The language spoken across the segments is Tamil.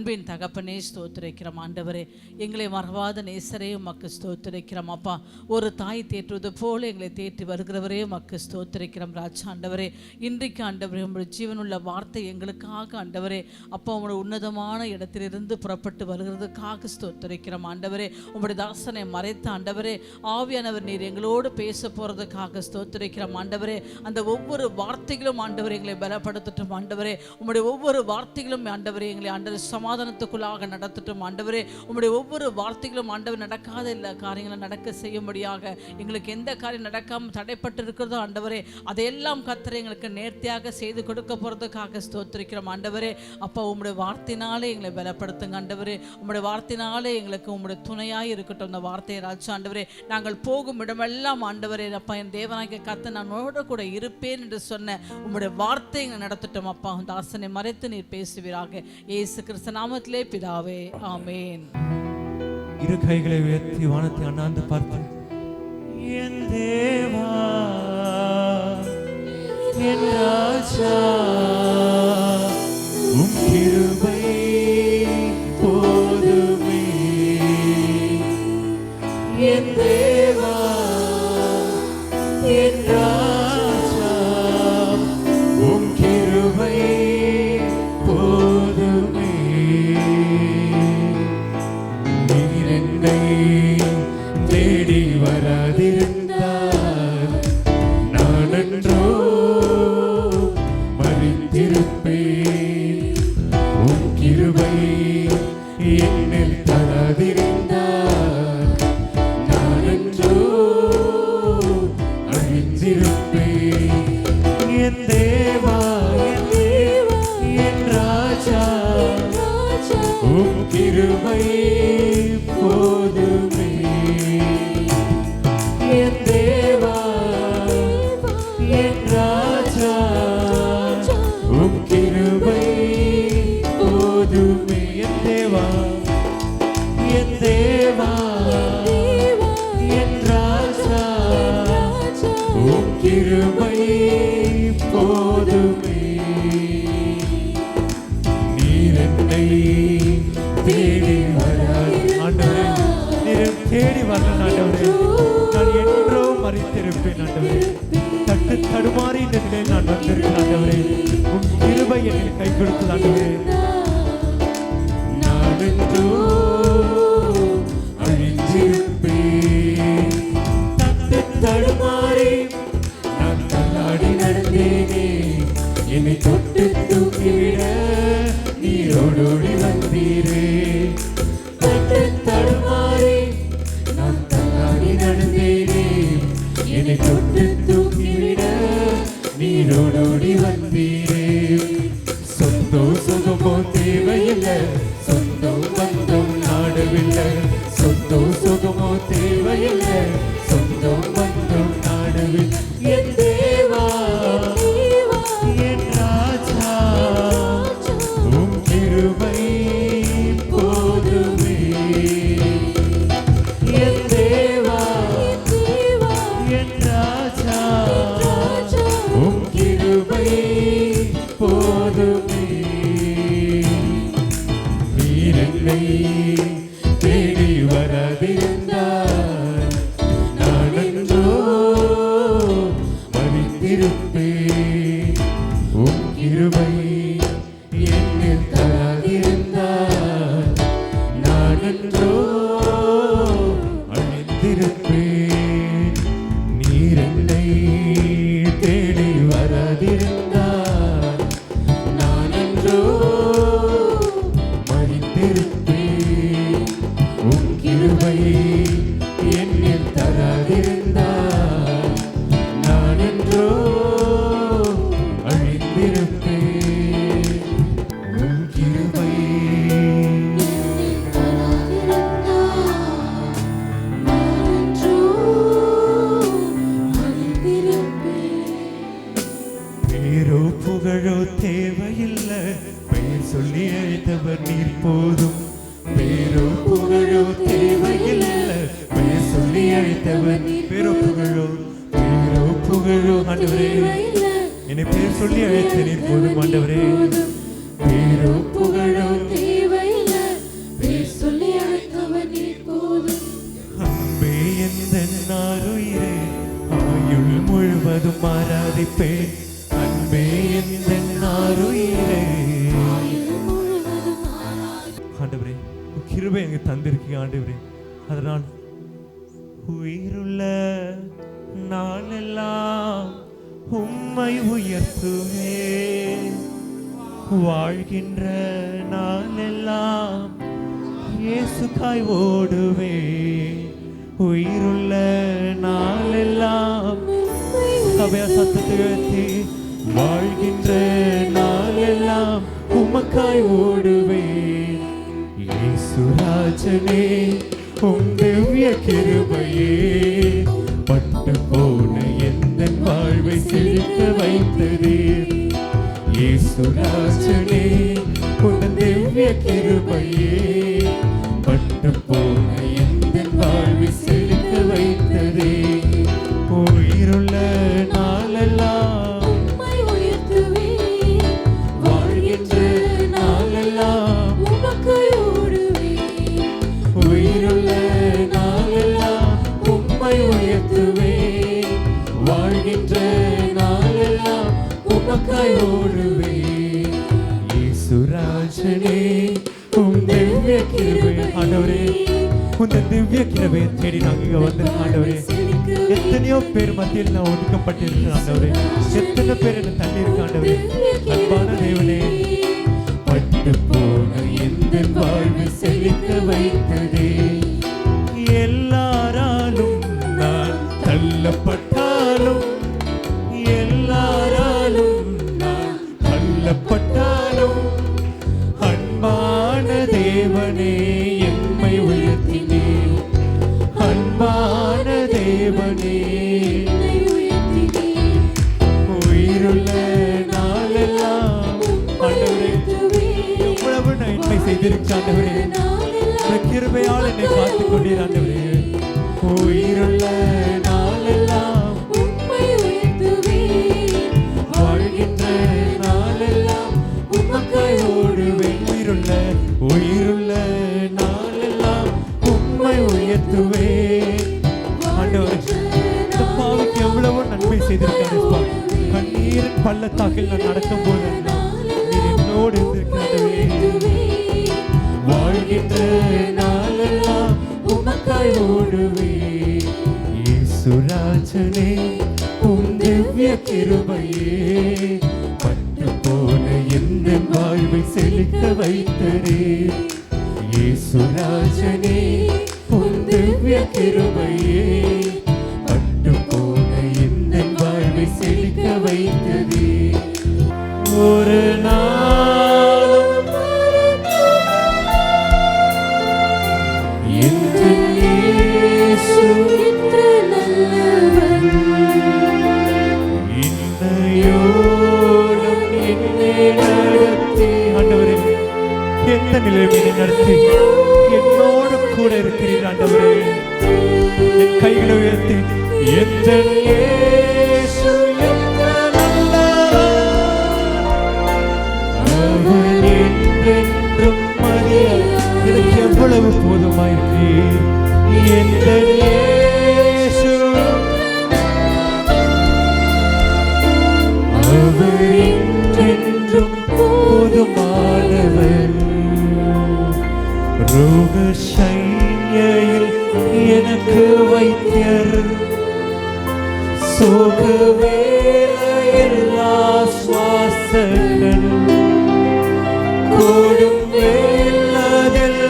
அன்பின் தகப்பனே ஸ்தோத்திரிக்கிறோம் ஆண்டவரே. எங்களை மறவாத நேசரே உமக்கு ஸ்தோத்திரிக்கிறோம் அப்பா. ஒரு தாய் தேற்றுவது போல எங்களை தேற்றி வருகிறவரே உமக்கு ஸ்தோத்திரிக்கிறோம் ராஜா. ஆண்டவரே, இன்றைக்கு ஆண்டவரே உங்களுடைய ஜீவனுள்ள வார்த்தை எங்களுக்காக ஆண்டவரே அப்பா உங்களுடைய உன்னதமான இடத்திலிருந்து புறப்பட்டு வருகிறதுக்காக ஸ்தோத்திரிக்கிறோம் ஆண்டவரே. உங்களுடைய தாசனை மறைத்த ஆண்டவரே ஆவியானவர் நீர் எங்களோடு பேச போகிறதுக்காக ஸ்தோத்திரிக்கிறோம் ஆண்டவரே. அந்த ஒவ்வொரு வார்த்தைகளும் ஆண்டவரே எங்களை பலப்படுத்தட்டும் ஆண்டவரே. உங்களுடைய ஒவ்வொரு வார்த்தைகளும் ஆண்டவரே எங்களை ஆண்டவர் சமாதானத்துக்குள்ளாக நடத்தட்டும் ஆண்டவரே. உங்களுடைய ஒவ்வொரு வார்த்தைகளும் ஆண்டவர் நடக்காத எல்லா காரியங்களும் நடக்க செய்யும்படியாக, எங்களுக்கு எந்த காரியம் நடக்காமல் தடைப்பட்டு இருக்கிறதோ ஆண்டவரே அதையெல்லாம் கர்த்தர் எங்களுக்கு நேர்த்தியாக செய்து கொடுக்க போகிறதுக்காக ஸ்தோத்திரிக்கிறோம் ஆண்டவரே. அப்பா உங்களுடைய வார்த்தையினாலே எங்களை பலப்படுத்துங்க ஆண்டவரே. உங்களுடைய வார்த்தையினாலே எங்களுக்கு உங்களுடைய துணையாக இருக்கட்டும். அந்த வார்த்தையை ராஜா ஆண்டவரே, நாங்கள் போகும் இடமெல்லாம் ஆண்டவரே அப்பா என் தேவனாகிய கர்த்தர் நானோட கூட இருப்பேன் என்று சொன்ன உங்களுடைய வார்த்தை எங்களை நடத்தட்டும் அப்பா. தாசனை மறைத்து நீர் பேசுவீராக. இயேசு கிறிஸ்து நாமத்திலே பிதாவே, ஆமென். இரு கைகளை உயர்த்தி வானத்தை அண்ணாந்து பார்த்து, என் தேவா என் ராஜா உம் கிருபை போதுமே. என் தேவா என் ராஜா உம் கிருபை போதுமே. நீர் என்னை தேடி வராதிருந்தால் நான் என்றோ மறித்திருப்பேன். உம் கிருபை என்னில் தராதிருந்தால் நான் என்றோ அழிந்திருப்பேன். என் தேவா என் ராஜா உம் கிருபை போதுமே. என் தேவா என் ராஜா உம் கிருபை போதுமே. என் தேவா என் தேவா என் ராஜா உம் கிருபை போதுமே. நீர் என்னை தேடி வராது ஆண்டவரே, நீர் தேடி வரல ஆண்டவரே, நான் என்றோ மறித்திருப்பேன் ஆண்டவரே. தட்டு தடுமாறி இந்த நிலையில் நான் வந்திருக்கேன் ஆண்டவரே. உம் கிருபை என்னை கை கொடுத்தது ஆண்டவரே. நான் என்றோ அழிந்திருப்பேன். தட்டு தடுமாறி நான் தள்ளாடி நடந்தேனே. என்னை தொட்டு தூக்கிவிட நீரோடோடி வந்தீரே. தட்டு தடுமாறி நான் தள்ளாடி நடந்தேனே. என்னை தொட்டு தூக்கிவிட நீரோடோடி வந்தீரே. சொந்தோ சுகமோ தேவையில்லை, சொந்தம் பந்தம் நாடவில்லை. சொந்தோ சுகமோ தேவையில்லை, சொந்தம் பந்தம் நாடவில்லை. என் தேவா என் ராஜா உம் கிருபை போதுமே. என் தேவா என் ராஜா உம் கிருபை போதுமே. நீர் என்னை தேடி வராதிருந்தால் நான் என்றோ மறித்திருப்பேன். உம் கிருபை என்னில் தராதிருந்தால் நான் என்றோ அழிந்திருப்பேன். நீர் என்னை தேடி வராதிருந்தால் நான் என்றோ மறித்திருப்பேன். உம் கிருபை என்னில் தராதிருந்தால் நான் என்றோ அழிந்திருப்பேன். உம் கிருபை பேரோ புகழோ தேவையில்லை, பெயர் சொல்லி அழைத்தவர் நீர் போதும். பேரோ புகழோ தேவையில்லை, பெயர் சொல்லி அழைத்தவர் பேரோ புகழோ ஆண்டவரே, என்னை பேர் சொல்லி அழைத்த நீர் போதும் ஆண்டவரே. பேரோ புகழோ தேவையில்லை, ஆராதிப்பேன் அன்பே எந்தன் ஆருயிரே. ஆண்டவரே கிருபை எங்க தந்திருக்கீங்க ஆண்டவரே, அதனால் உயிருள்ள நாளெல்லாம் உம்மை உயர்த்துவேன், வாழ்கின்ற நாளெல்லாம் இயேசுக்காய் ஓடுவேன், உயிருள்ள நாளெல்லாம் சபையா சத்தத்தை உயர்த்தி வாழ்கின்ற நாளெல்லாம் உமக்காய் ஓடுவேன். இயேசுராஜனே உம் திவ்ய கிருபையே பட்டு போன எந்தன் வாழ்வை செழிக்க வைத்ததீர். இயேசுராஜனே உம் திவ்ய கிருபையே பட்டு போன எந்தன் வாழ்வை செழிக்க வைத்ததீர். உயிருள்ள நாளெல்லாம் உம்மை உயர்த்துவேன், வாழ்கின்ற நாளெல்லாம் உமக்காய் ஓடுவேன். உயிருள்ள நாளெல்லாம் உம்மை உயர்த்துவேன், வாழ்கின்ற நாளெல்லாம் உமக்காய் ஓடுவேன். இயேசுராஜனே உம் திவ்ய கிருபை. ஆண்டவரே உந்த திவ்ய கிருபையை தேடி நாங்கள் இங்க வந்திருக்கோம் ஆண்டவரே. எத்தனையோ பேர் மத்தியில் நான் ஒதுக்கப்பட்டிருக்கேன் ஆண்டவரே, எத்தனை பேர் என்ன தள்ளி இருக்க ஆண்டவரே. அன்பான தேவனே, பட்டு போன எந்த வாழ்வை செழிக்க வைத்ததே. எல்லாராலும் நான் தள்ளப்பட்டாலும், எல்லாராலும் நான் தள்ளப்பட்டாலும் அன்பான தேவனே எம்மை உயர்த்தினீர். அன்பான தேவனே என்னை உயர்த்தினீர். உயிருள்ள நாளெல்லாம் ஆண்டவரே எவ்வளவு நன்மை செய்திருக்க ஆண்டவரே. உம்முடைய கிருபையால் என்னை காத்துக் கொண்டீர் ஆண்டவரே. உயிருள்ள நாளெல்லாம் உம்மை உயர்த்துவேன், வாழ்கின்ற நாளெல்லாம் உமக்காய் ஓடுவேன். உயிருள்ள நாளெல்லாம் உம்மை உயர்த்துவேன். ஆண்டவரே இந்த பாவிக்கு எவ்வளவோ நன்மை செய்திருக்காரு. கண்ணீரின் பள்ளத்தாக்கில் நான் நடக்கும் போது நீர் என்னோடு இருந்திருக்கிறே. வாழ்கின்ற நாளெல்லாம் உமக்காய் ஓடுவேன். இயேசுராஜனே உம் திவ்ய கிருபையே பட்டு போன எந்த வாழ்வை செழிக்க வைத்ததே. இயேசுராஜனே உம் திவ்ய கிருபையே பட்டு போன எந்த வாழ்வை செழிக்க வைத்ததே. ஒரு நாளும் எந்த இயேசு என்ற நல்லவன், இன்னையோடும் என்னை நடத்தி. ஆண்டவரே எந்த நிலைமையை நடத்தி என்னோடு கூட இருக்கிறீர் ஆண்டவரே. என் கைகளை உயர்த்தி எந்த இயேசு என்ற நல்லவன், அவர் என்றென்றும் மதியாய் எனக்கு எவ்வளவு போதுமாயிருக்கிறீர். எந்த இயேசு அவர் என்றென்றும் போதுமானவர். ரோக சைன்யையில் எனக்கு வைத்தியர், சோக வேளையில் ஆஸ்வாசகன், கோடும் வேளையில்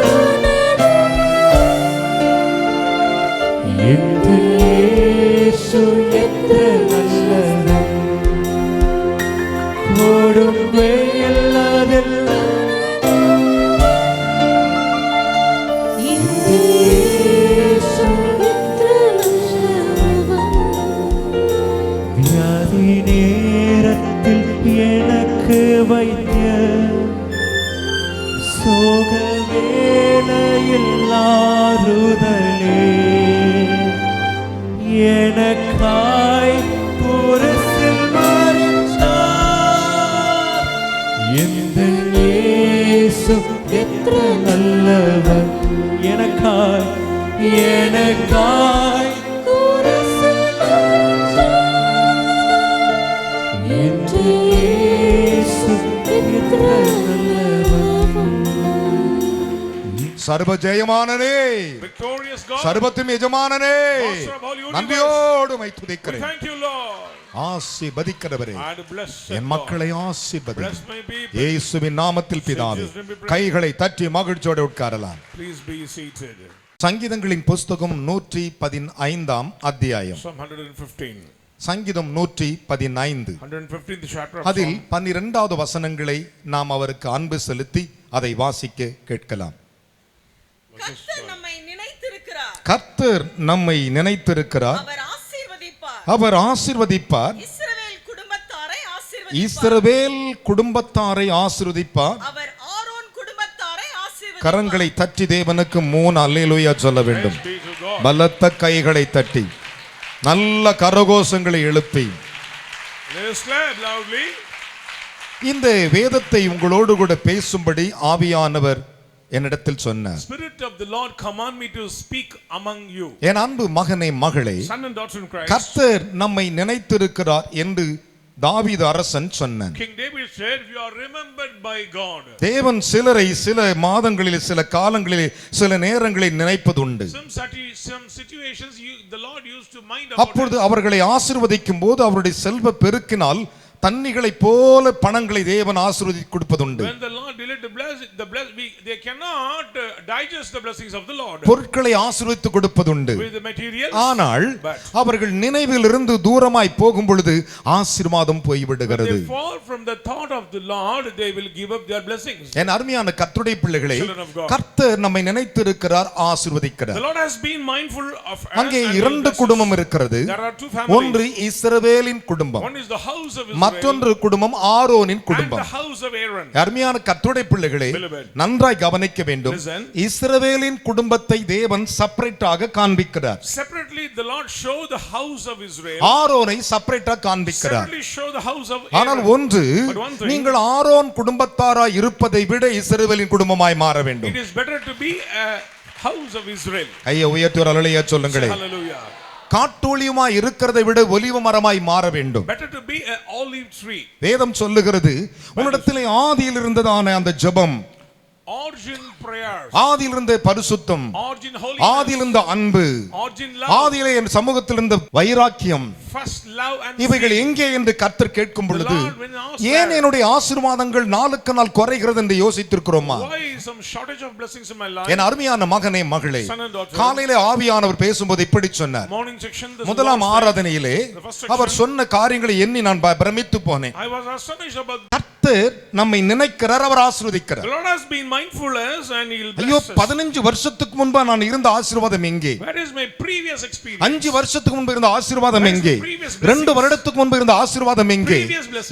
எந்த இயேசு என்ற நல்லவன், கோடும் வேளையில் இயேசு என்ற நல்லவன், வியாதி நேரத்தில் எனக்கு வைத்தியர், சோக வேளையில் ஆறுதலே, எனக்காய் குருசில் மரித்தார். எந்த இயேசு என்ற நல்லவர், எனக்காய் எனக்காய் குருசில் மரித்தார். சர்வ ஜெயமானனே, victorious God, சர்வத்தின் எஜமானனே, Master of all universe. நன்றியோடு உம்மை We துதிக்கிறேன். thank you, Lord. ஆசீர்வதிக்கிறவரே, And bless என் மக்களை ஆசீர்வதி. bless my people. இயேசுவின் நாமத்தில் பிதாவே. கைகளை தட்டி மகிழ்ச்சியோடு உட்காரலாம். Please be seated. சங்கீதங்களின் புஸ்தகம் 115 அத்தியாயம். Psalm 115. சங்கீதம் 115. 115th chapter of அதில் Psalm. 12வது வசனங்களை நாம் அவருக்கு அன்பு செலுத்தி அதை வாசிக்க கேட்கலாம். கர்த்தர் நம்மை நினைத்திருக்கிறார். கர்த்தர் நம்மை நினைத்திருக்கிறார், அவர் ஆசீர்வதிப்பார். அவர் ஆசீர்வதிப்பார், இஸ்ரவேல் குடும்பத்தாரை ஆசீர்வதிப்பார். இஸ்ரவேல் குடும்பத்தாரை ஆசீர்வதிப்பார். அவர் ஆரோன் குடும்பத்தாரை ஆசீர்வதிப்பார். கரங்களை தட்டி தேவனுக்கு 3 அல்லேலூயா சொல்ல வேண்டும். Praise be to God. பலத்த கைகளை தட்டி நல்ல கரகோஷங்களை எழுப்பி Let us clap loudly. இந்த வேதத்தை உங்களோடு கூட பேசும்படி ஆவியானவர் என்னிடத்தில் சொன்னார். Spirit of the Lord command me to speak among you. என் அன்பு மகனே மகளே, Son and daughter in Christ. கர்த்தர் நம்மை நினைத்திருக்கிறார் என்று தாவீது அரசன் சொன்னான். King David said, "You are remembered by God." தேவன் சிலரை சில மாதங்களிலே, சில காலங்களிலே, சில நேரங்களில் நினைப்பதுண்டு. Some situations the Lord used to mind about. அப்பொழுது அவர்களை ஆசீர்வதிக்கும் போது அவருடைய செல்வ பெருக்கினால் தன்னிகளை போல பணங்களை தேவன் ஆசீர்வதித்து கொடுப்பதுண்டு. When the Lord delivered they cannot digest the blessings of the Lord. பொருட்களை ஆசீர்வதித்து கொடுப்பதுண்டு. With the materials. ஆனால் அவர்கள் நினைவிலிருந்து தூரமாய் போகும் பொழுது ஆசீர்வாதம் போய்விடுகிறது. They fall from the thought of the Lord, they will give up their blessings. என் அருமையான கர்த்தருடைய பிள்ளைகளே, கர்த்தர் நம்மை நினைத்திருக்கிறார், ஆசீர்வதிக்கிறார். The Lord has been mindful of us. அங்கே 2 குடும்பம் இருக்கிறது. There are 2 families. ஒன்று இஸ்ரவேலின் குடும்பம், One is the house of Israel. மற்றொன்று குடும்பம் ஆரோனின் And குடும்பம். the house of Aaron. அருமையான கர்த்தருடைய பிள்ளைகளே, Beloved. நன்றாய் கவனிக்க வேண்டும். Listen. இஸ்ரவேலின் குடும்பத்தை தேவன் செப்பரேட்டாக காண்பிக்கிறார். Separately the Lord show the house of Israel. ஆரோனை செப்பரேட்டாக காண்பிக்கிறார். Separately show the house of ஆனால் Aaron. ஒன்று, But one thing, நீங்கள் ஆரோன் குடும்பத்தாராய் இருப்பதை விட இஸ்ரவேலின் குடும்பமாய் மாற வேண்டும். it is better to be a house of Israel. ஐயா உயர்த்தி ஒரு அல்லேலூயா சொல்லுங்களே. Hallelujah. காட்டொலியுமாய் இருக்கிறதை விட ஒலிவ மரமாய் மாற வேண்டும். Better to be an olive tree. வேதம் சொல்லுகிறது, உன்னிடத்திலே ஆதியில் இருந்ததான அந்த ஜெபம், Origin prayers. ஆதியில் இருந்த பரிசுத்தம், Origin holiness. ஆதியில் இருந்த அன்பு, Origin love. ஆதியிலே என் சமூகத்தில் இருந்த வைராக்கியம், First love and இவைகள் எங்கே என்று கர்த்தர் கேட்கும் பொழுது, ஏன் என்னுடைய ஆசீர்வாதங்கள் நாளுக்கு நாள் குறைகிறது என்று யோசித்திருக்கிறோமா? why is some shortage of blessings in my life? என் அருமையான மகனே மகளே, Son and daughter. காலையிலே ஆவியானவர் பேசும்போது இப்படி சொன்னார். Morning section. முதலாம் ஆராதனையிலே அவர் சொன்ன காரியங்களை எண்ணி நான் பிரமித்து போனேன். I was astonished about. கர்த்தர் நம்மை நினைக்கிறார், அவர் ஆசீர்வதிக்கிறார். The Lord has been mindful us and He will ஐயோ, bless us. 15 வருஷத்துக்கு முன்பா நான் இருந்த ஆசீர்வாதம் எங்கே? Where is my previous experience? 5 வருஷத்துக்கு முன்பு இருந்த ஆசீர்வாதம் எங்கே? 2 வருடத்துக்கு முன்பு இருந்த ஆசீர்வாதம் எங்கே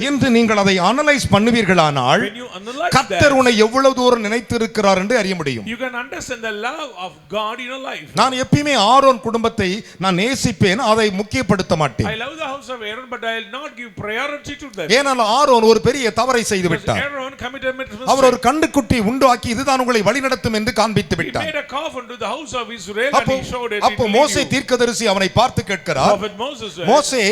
என்று நீங்கள் அதை அனலைஸ் பண்ணுவீர்களானால் கர்த்தர் உன்னை எவ்வளவு தூரம் நினைத்திருக்கிறார் என்று அறிய முடியும். You can understand the love of God in your life. நான் எப்பயுமே ஆரோன் குடும்பத்தை நான் நேசிப்பேன், அதை முக்கியப்படுத்த மாட்டேன். I love the house of Aaron, but I will not give priority to them. ஏனால் ஆரோன் ஒரு பெரிய தவறை செய்து விட்டார். Aaron committed a mistake. அவர் ஒரு கண்டுக்குட்டி உண்டாக்கி இதுதான் உங்களை வழிநடத்தும் என்று காண்பித்து He விட்டார். made a calf unto the house of Israel and he showed it. அப்போ மோசே தீர்க்கதரிசி அவனை பார்த்து கேட்கிறார். Prophet Moses said, மோசே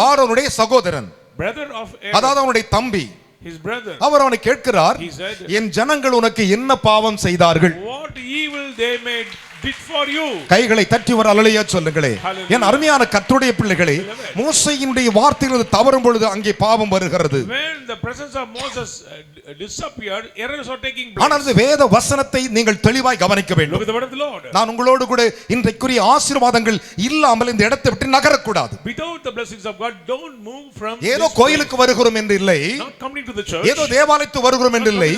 ஆரோனுடைய சகோதரன், brother of Aaron, அதாவது அவனுடைய தம்பி. his brother. அவர் அவனை கேட்கிறார், He said, என் ஜனங்கள் உனக்கு என்ன பாவம் செய்தார்கள்? what evil they made did for you. கைகளை தட்டி ஒரு அல்லேலூயா சொல்லுங்களே. Hallelujah. என் அருமையான கர்த்தருடைய பிள்ளைகளே, மோசேயினுடைய வார்த்தையிலிருந்து தவறும் பொழுது அங்கே பாவம் வருகிறது. When the presence of Moses disappeared, errors are taking ஆனால் place. இந்த வேத வசனத்தை நீங்கள் தெளிவாய் கவனிக்க Look வேண்டும். at the word of the Lord. நான் உங்களோடு கூட இன்றைக்குரிய ஆசீர்வாதங்கள் இல்லாமல் இந்த இடத்தை விட்டு நகரக்கூடாது. Without the blessings of God, don't move from ஏதோ this கோயிலுக்கு வருகிறோம் என்று இல்லை, place. Not coming to the church. ஏதோ தேவாலயத்துக்கு வருகிறோம் என்று இல்லை,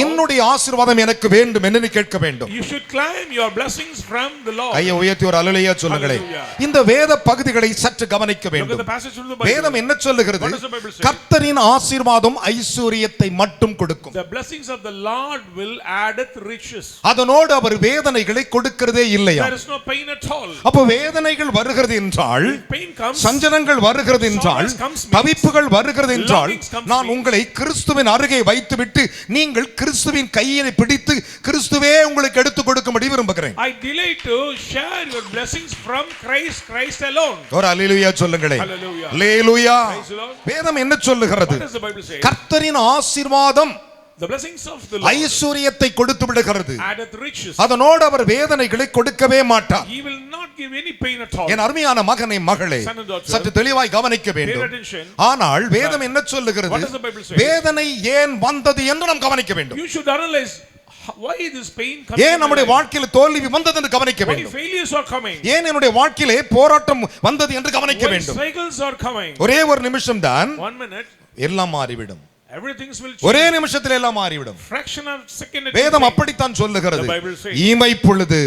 என்னுடைய ஆசீர்வாதம் எனக்கு வேண்டும் என்று நீ கேட்க வேண்டும். You should claim your blessings from the Lord. கையை உயர்த்தி ஒரு அல்லேலூயா சொல்லுங்களே. இந்த வேத பகுதிகளை சற்று கவனிக்க Look at வேண்டும். the passage from the Bible. வேதம் என்ன சொல்லுகிறது? What does the Bible say? கர்த்தரின் ஆசீர்வாதம் ஐஸ்வரியத்தை மட்டும் கொடுக்கும். The blessings of the Lord will addeth riches. அதனோடு அவர் வேதனைகளை கொடுக்கிறதே இல்லையா? There is no pain at all. அப்ப வேதனைகள் வருகிறது என்றால், Pain comes. சஞ்சலங்கள் வருகிறது என்றால், தவிப்புகள் வருகிறது என்றால், நான் உங்களை கிறிஸ்துவின் அருகே வைத்துவிட்டு நீங்கள் கிறிஸ்துவின் கையை பிடித்து கிறிஸ்துவே உங்களுக்கு எடுத்துக் கொடுக்கும்படி விரும்புகிறேன். I delay to share your blessings from Christ, Christ alone. ஒரு அல்லேலூயா சொல்லுங்களே. Hallelujah. Hallelujah. Praise the Lord. வேதம் என்ன சொல்லுகிறது? What does the Bible say? கர்த்தரின் ஆசீர்வாதம் The blessings of the Lord ஐஸ்வரியத்தை கொடுத்து விடுகிறது. addeth riches. அதனோடு அவர் வேதனைகளை கொடுக்கவே மாட்டார். He will not give any pain at all. என் அருமையான மகனே மகளே, Son and daughter, சற்று தெளிவாய் கவனிக்க pay வேண்டும். attention. ஆனால் வேதம் என்ன சொல்லுகிறது? What does the Bible say? வேதனை ஏன் வந்தது என்று நாம் கவனிக்க வேண்டும். You should analyze why this pain comes. ஏன் நம்முடைய வாழ்க்கையில் தோல்வி வந்தது என்று கவனிக்க Why வேண்டும். failures are coming. ஏன் என்னுடைய வாழ்க்கையிலே போராட்டம் வந்தது என்று கவனிக்க Why வேண்டும். struggles are coming. ஒரே ஒரு நிமிஷம் தான் 1 minute, எல்லாம் மாறிவிடும். everything will change. ஒரே நிமிஷத்தில் எல்லாம் மாறிவிடும். Fraction of second. it வேதம் will change. அப்படித்தான் சொல்லுகிறது. The Bible says. ஈமை பொழுது,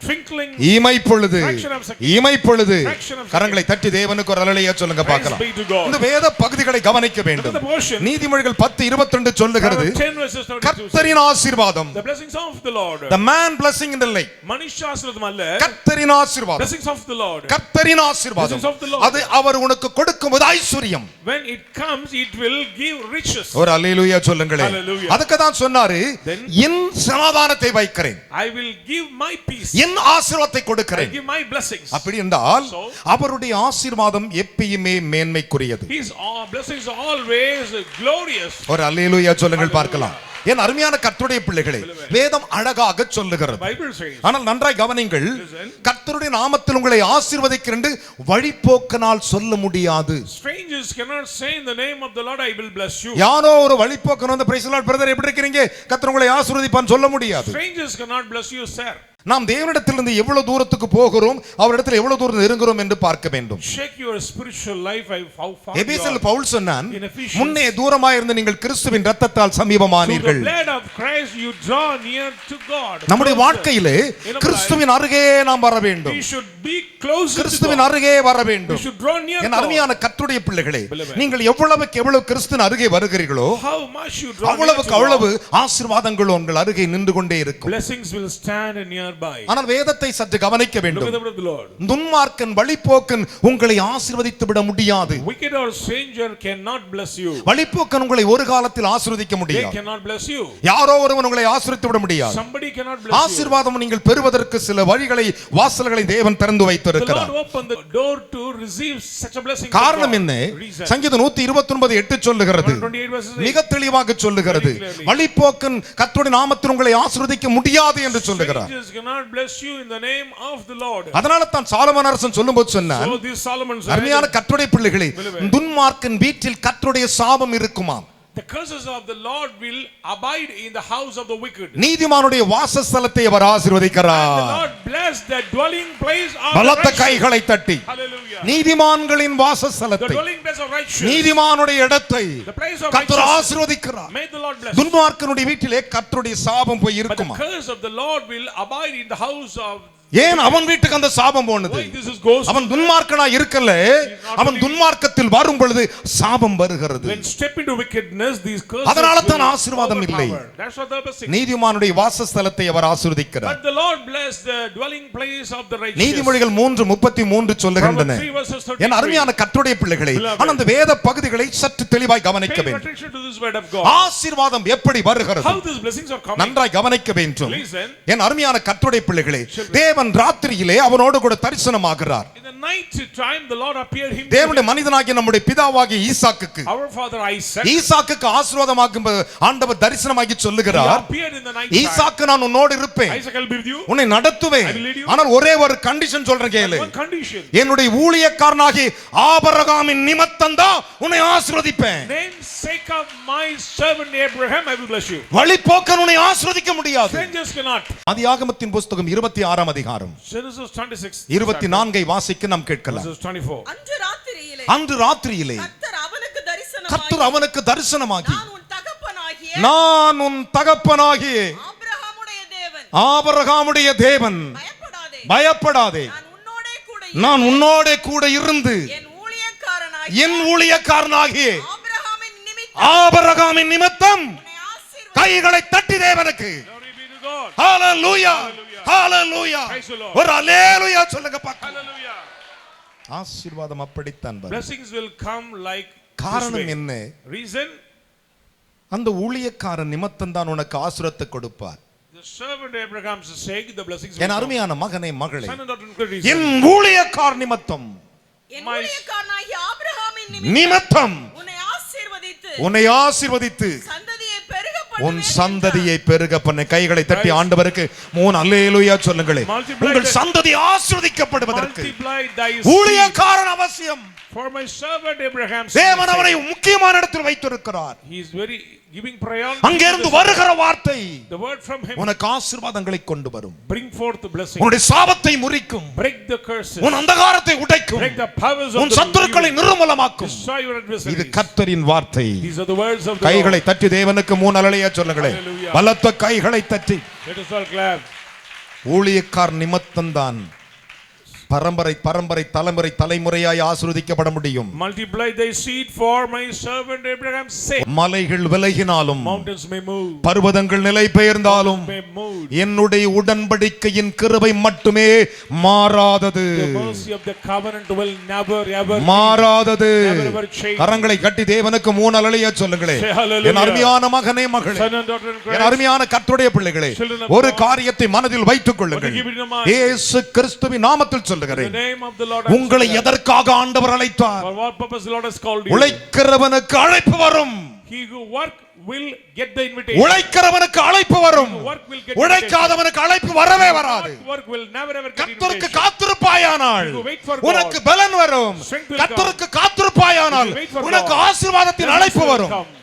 Twinkling. ஈமை பொழுது, Fraction of second. ஈமை பொழுது. Fraction of second. கரங்களை தட்டி தேவனுக்கு ஒரு அல்லேலூயா சொல்லுங்க Praise பார்க்கலாம். be to God. இந்த வேத பகுதிகளை கவனிக்க வேண்டும். Look at the portion. நீதிமொழிகள் 10:22 சொல்லுகிறது, Proverbs 10 verses 32 says, கர்த்தரின் ஆசீர்வாதம், the blessings of the Lord. the man blessing in the lake, மனுஷாசீர்வாதம் அல்ல, கர்த்தரின் ஆசீர்வாதம், blessings of the Lord. கர்த்தரின் ஆசீர்வாதம், Blessings of the Lord. அது அவர் உனக்கு கொடுக்கும்போது ஐஸ்வரியம். When it comes, it will give riches. ஒரு அல்லேலூயா சொல்லுங்களே. Hallelujah. அதுக்கு தான் சொன்னாரு, Then- என் சமாதானத்தை வைக்கிறேன், I will give my peace. என் ஆசீர்வாதத்தை I கொடுக்கிறேன். give my blessings. அப்படி என்றால் So- அவருடைய ஆசீர்வாதம் எப்பயுமே மேன்மைக்குரியது. His blessings are always glorious. ஒரு அல்லேலூயா சொல்லுங்கள் பார்க்கலாம். என் அருமையான கர்த்தருடைய பிள்ளைகளே, வேதம் அழகாக சொல்லுகிறது. Bible says. ஆனால் நன்றாய் கவனிங்கள், Listen. கர்த்தருடைய நாமத்தில் உங்களை ஆசீர்வதிக்கிறேன் வழிபோக்கனால் சொல்ல முடியாது. Strangers cannot say in the name of the Lord, I will bless you. யாரோ ஒரு வழிபோக்கன் வந்து பிரைஸ் லார்ட் பிரதர் எப்படி இருக்கீங்க, கர்த்தர் உங்களை ஆசீர்வதிப்பான்னு சொல்ல முடியாது. Strangers cannot bless you, sir. நாம் தேவனிடத்திலிருந்து எவ்வளவு தூரத்துக்கு போகிறோம், அவரிடத்தில் எவ்வளவு தூரம் நெருங்குறோம் என்று பார்க்க வேண்டும். Check your spiritual life, how far you எபேசியர் are. பவுல் சொன்னான், In Ephesians, முன்னே தூரமாய் இருந்து நீங்கள் கிறிஸ்துவின் இரத்தத்தால் Through சமீபமானீர்கள். the blood of Christ you draw near to God. நம்முடைய Closer. வாழ்க்கையிலே In our கிறிஸ்துவின் அருகே நாம் வர வேண்டும். We should be closer to கிறிஸ்துவின் God. அருகே வர We வேண்டும். should draw near N God. அருமையான கர்த்தருடைய பிள்ளைகளே, Beloved. நீங்கள் எவ்வளவுக்கு எவ்வளவு கிறிஸ்துவின் அருகே வருகிறீர்களோ How much you draw near to அவ்வளவுக்கு God, அவ்வளவு ஆசீர்வாதங்கள் உங்கள் அருகே நின்று கொண்டே இருக்கும். blessings will stand nearby. ஆனால் வேதத்தை சற்று கவனிக்க Look at வேண்டும். the word of the Lord. துன்மார்க்கன் வழிபோக்கன் உங்களை ஆசீர்வதித்து விட முடியாது. Wicked or stranger cannot bless you. வழிபோக்கன் உங்களை ஒரு காலத்தில் ஆசீர்வதிக்க They முடியாது. cannot bless you. யாரோ ஒருவன் உங்களை ஆசீர்வதித்து விட முடியாது. Somebody cannot bless you. ஆசீர்வாதம் நீங்கள் பெறுவதற்கு சில வழிகளை, வாசல்களை தேவன் திறந்து The Lord வைத்திருக்கிறார். opened the door to receive such a blessing. காரணம் என்ன? Reason. சங்கீதம் 129:8 சொல்லுகிறது, 128 verses 8. மிக தெளிவாக சொல்லுகிறது, Very clearly. வழிபோக்கன் கர்த்தருடைய நாமத்தில் உங்களை ஆசீர்வதிக்க முடியாது என்று சொல்லுகிறார். Strangers cannot bless you in the name of the Lord. அதனால தான் சாலமோன் அரசன் சொல்லும்போது சொன்னான், So this Solomon said, அருமையான கர்த்தருடைய பிள்ளைகளே, Beloved. துன்மார்க்கன் வீட்டில் கர்த்தருடைய சாபம் இருக்குமாம், the curses of the Lord will abide in the house of the wicked. நீதிமானுடைய வாசஸ்தலத்தை அவர் The ஆசீர்வதிக்கிறார். Lord bless the dwelling place of the பலத்த righteous. கைகளை தட்டி Hallelujah. நீதிமான்களின் The வாசஸ்தலத்தை, dwelling place of righteous. நீதிமானுடைய இடத்தை The place of கர்த்தர் righteous. ஆசீர்வதிக்கிறார். May the Lord bless. துன்மார்க்கனுடைய வீட்டிலே கர்த்தருடைய சாபம் போய் But the இருக்குமா? curse of the Lord will abide in the house of. ஏன் அவன் வீட்டுக்கு அந்த சாபம் போனது? Why this is goes. அவன் துன்மார்க்கனா இருக்கல, அவன் துன்மார்க்கத்தில் வரும் பொழுது சாபம் வருகிறது. When step into wickedness, these curses. அதனால தான் will ஆசீர்வாதம் இல்லை. overpower. That's what the blessing. நீதிமானுடைய வாசஸ்தலத்தை அவர் ஆசீர்வதிக்கிறார். But the Lord bless the dwelling place of the righteous. நீதிமொழிகள் 3:33 சொல்லுகின்றன. Proverbs 3 verses 33. என் அருமையான கர்த்தருடைய பிள்ளைகளே, Beloved. ஆனால் அந்த வேத பகுதிகளை சற்று தெளிவாய் கவனிக்க Pay வேண்டும். attention to this word of God. ஆசீர்வாதம் எப்படி வருகிறது How these blessings are coming. நன்றாய் கவனிக்க வேண்டும். Listen. என் அருமையான கர்த்தருடைய பிள்ளைகளே, தேவன் ராத்திரியிலே அவனோடு கூட தரிசனமாகிறார். In the night time, the Lord appeared him. தேவனுடைய மனிதனாகிய நம்முடைய பிதாவாகிய ஈசாக்குக்கு, Our father Isaac. ஈசாக்குக்கு ஆசீர்வாதமாகும் ஆண்டவர் தரிசனமாகி He சொல்லுகிறார், appeared in the night time. ஈசாக்கு நான் உன்னோடு இருப்பேன், Isaac, I'll be with you. உன்னை நடத்துவேன். I will lead you. ஆனால் ஒரே ஒரு கண்டிஷன் சொல்றேன் கேளு, One condition. என்னுடைய ஊழியக்காரனாகி ஆபிரகாமின் நிமித்தம் தான் உன்னை ஆசீர்வதிப்பேன். Namesake of my servant Abraham, I will bless you. வழிபோக்கன் உன்னை ஆசீர்வதிக்க முடியாது. Strangers cannot. ஆதியாகமத்தின் புஸ்தகம் 26 அதிகாரம் Genesis 26. 24 வாசிக்க நாம் கேட்கலாம். Verses 24. அன்று ராத்திரியிலே அன்று ராத்திரியிலே கர்த்தர் அவனுக்கு கர்த்தர் அவனுக்கு தரிசனமாகி, நான் உன் தகப்பனாகிய நான் உன் தகப்பனாகிய ஆபிரகாமுடைய தேவன், ஆபிரகாமுடைய தேவன், பயப்படாதே, பயப்படாதே, நான் உன்னோடே நான் உன்னோடே கூட கூட இருந்து என் ஊழியக்காரனாகிய என் ஊழியக்காரனாகிய ஆபிரகாமின் நிமித்தம் ஆபிரகாமின் நிமித்தம் உன்னை ஆசீர்வதிப்பேன். கைகளை தட்டி தேவனுக்கு Glory be to God. Hallelujah hallelujah Praise the Lord. ஒரு அல்லேலூயா சொல்லுங்க பார்க்கலாம். Hallelujah. ஆசீர்வாதம் அப்படித்தான் வரும். Blessings will come like this காரணம் way. என்ன? Reason? அந்த ஊழியக்காரன் நிமித்தம் தான் உனக்கு ஆசீர்வாதத்தை கொடுப்பார். The servant Abraham's sake, the blessings will N come. அருமையான மகனே மகளே, Son and daughter, good reason. என் ஊழியக்கார நிமித்தம் என் My- ஊழியக்காரனாகிய ஆபிரகாமின் நிமித்தம் உன்னை ஆசீர்வதித்து உன்னை ஆசீர்வதித்து சந்ததியை பெருக உன் சந்ததியை பெருக பண்ண. கைகளை தட்டி ஆண்டவருக்கு 3 அல்லேலூயா சொல்லுங்களே. உங்கள் சந்ததி ஆசீர்வதிக்கப்படுவதற்கு multiply thy ஊழியக்காரன் அவசியம். for my servant Abraham. தேவன் அவரை முக்கியமான இடத்தில் வைத்திருக்கிறார். He is very giving priority. அங்கிருந்து வருகிற வார்த்தை The word from him உனக்கு ஆசீர்வாதங்களை கொண்டு வரும். bring forth the blessing. உன்னுடைய சாபத்தை முறிக்கும். Break the curses. உன் அந்தகாரத்தை உடைக்கும். Break the powers of உன் the சத்துருக்களை நிர்மூலமாக்கும். destroy your adversaries. இது கர்த்தரின் வார்த்தை. These are the words of the கைகளை Lord. தட்டி தேவனுக்கு 3 அல்லேலூயா சொல்லுங்களே. Hallelujah. பலத்த கைகளை தட்டி. Let us all clap. ஊழியக்கார் நிமித்தம்தான் பரம்பரை தலைமுறை தலைமுறையாய் ஆசீர்வதிக்கப்பட முடியும். Multiply thy seed for my servant Abraham's sake. மலைகள் விலகினாலும் Mountains may move. பர்வதங்கள் நிலை பெயர்ந்தாலும் May move. என்னுடைய உடன்படிக்கையின் கிருபை மட்டுமே மாறாதது. The mercy of the covenant will never ever மாறாதது. never change. கரங்களை கட்டி தேவனுக்கு 3 அல்லேலூயா சொல்லுங்களே. Say hallelujah. என் அருமையான மகனே மகளே, Son and daughter in N Christ. அருமையான கர்த்தருடைய பிள்ளைகளே, Children of ஒரு God. காரியத்தை மனதில் வைத்துக் கொள்ளுங்கள். Keep it in mind. இயேசு கிறிஸ்துவின் நாமத்தில் In the சொல்லுகிறேன், name of the Lord. உங்களை எதற்காக ஆண்டவர் அழைத்தார்? For what purpose the Lord has called you? உழைக்கிறவனுக்கு அழைப்பு வரும். He who work will get the invitation. உழைக்கிறவனுக்கு அழைப்பு வரும். Work will get உழைக்காதவனுக்கு அழைப்பு வரவே வராது. Work will never ever get கர்த்தருக்கு invitation. காத்திருப்பாயானால் You wait for God. உனக்கு பலன் வரும். Strength will கர்த்தருக்கு காத்திருப்பாயானால் You wait for உனக்கு God. ஆசீர்வாதத்தின் அழைப்பு வரும். Come.